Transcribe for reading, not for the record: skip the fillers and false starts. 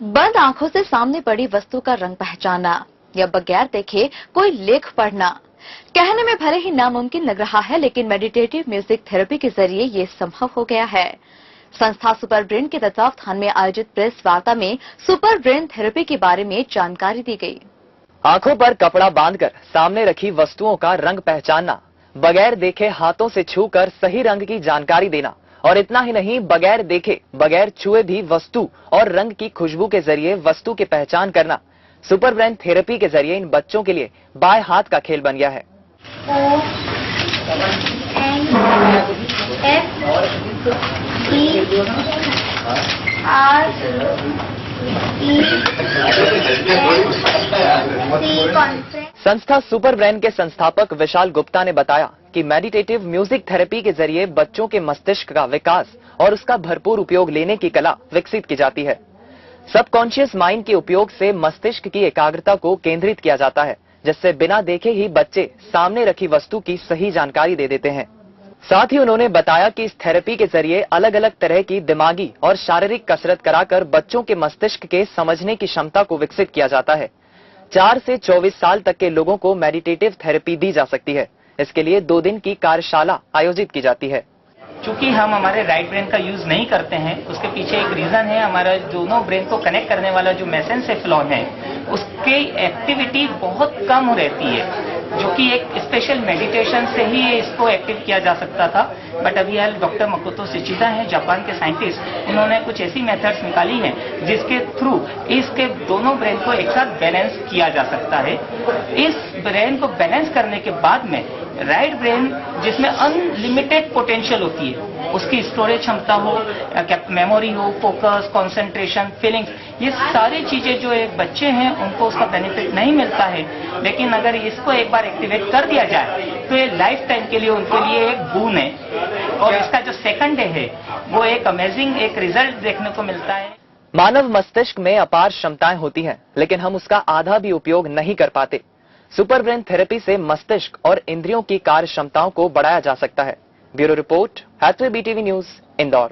बंद आंखों से सामने पड़ी वस्तु का रंग पहचानना या बगैर देखे कोई लेख पढ़ना कहने में भले ही नामुमकिन लग रहा है, लेकिन मेडिटेटिव म्यूजिक थेरेपी के जरिए ये संभव हो गया है। संस्था सुपर ब्रेन के तत्वावधान में आयोजित प्रेस वार्ता में सुपर ब्रेन थेरेपी के बारे में जानकारी दी गई। आंखों पर कपड़ा बांधकर सामने रखी वस्तुओं का रंग पहचानना, बगैर देखे हाथों से छूकर सही रंग की जानकारी देना, और इतना ही नहीं, बगैर देखे बगैर छुए भी वस्तु और रंग की खुशबू के जरिए वस्तु की पहचान करना सुपर ब्रेन थेरेपी के जरिए इन बच्चों के लिए बाएं हाथ का खेल बन गया है। संस्था सुपर ब्रेन के संस्थापक विशाल गुप्ता ने बताया कि मेडिटेटिव म्यूजिक थेरेपी के जरिए बच्चों के मस्तिष्क का विकास और उसका भरपूर उपयोग लेने की कला विकसित की जाती है। सबकॉन्शियस माइंड के उपयोग से मस्तिष्क की एकाग्रता को केंद्रित किया जाता है, जिससे बिना देखे ही बच्चे सामने रखी वस्तु की सही जानकारी दे देते हैं। साथ ही उन्होंने बताया कि इस थेरेपी के जरिए अलग अलग तरह की दिमागी और शारीरिक कसरत कराकर बच्चों के मस्तिष्क के समझने की क्षमता को विकसित किया जाता है। 4 से 24 साल तक के लोगों को मेडिटेटिव थेरेपी दी जा सकती है। इसके लिए 2 दिन की कार्यशाला आयोजित की जाती है। चूंकि हम हमारे राइट ब्रेन का यूज नहीं करते हैं, उसके पीछे एक रीजन है, हमारा दोनों ब्रेन को कनेक्ट करने वाला जो मेसेंसेफ्लॉन है उसकी एक्टिविटी बहुत कम रहती है, जो कि एक स्पेशल मेडिटेशन से ही इसको एक्टिव किया जा सकता था। बट अभी यार डॉक्टर मकोतो शिचिदा हैं, जापान के साइंटिस्ट, उन्होंने कुछ ऐसी मेथड्स निकाली हैं जिसके थ्रू इसके दोनों ब्रेन को एक साथ बैलेंस किया जा सकता है। इस ब्रेन को बैलेंस करने के बाद में राइट ब्रेन, जिसमें अनलिमिटेड पोटेंशियल होती है, उसकी स्टोरेज क्षमता हो, मेमोरी हो, फोकस, कंसंट्रेशन, फीलिंग्स, ये सारी चीजें जो एक बच्चे हैं उनको उसका बेनिफिट नहीं मिलता है, लेकिन अगर इसको एक बार एक्टिवेट कर दिया जाए तो ये लाइफ टाइम के लिए उनके लिए एक बून है। और इसका जो सेकंड डे है वो एक अमेजिंग एक रिजल्ट देखने को मिलता है। मानव मस्तिष्क में अपार क्षमताएं होती हैं, लेकिन हम उसका आधा भी उपयोग नहीं कर पाते। सुपर ब्रेन थेरेपी से मस्तिष्क और इंद्रियों की कार्य क्षमताओं को बढ़ाया जा सकता है। Bureau report, Hathway BTV news, Indore.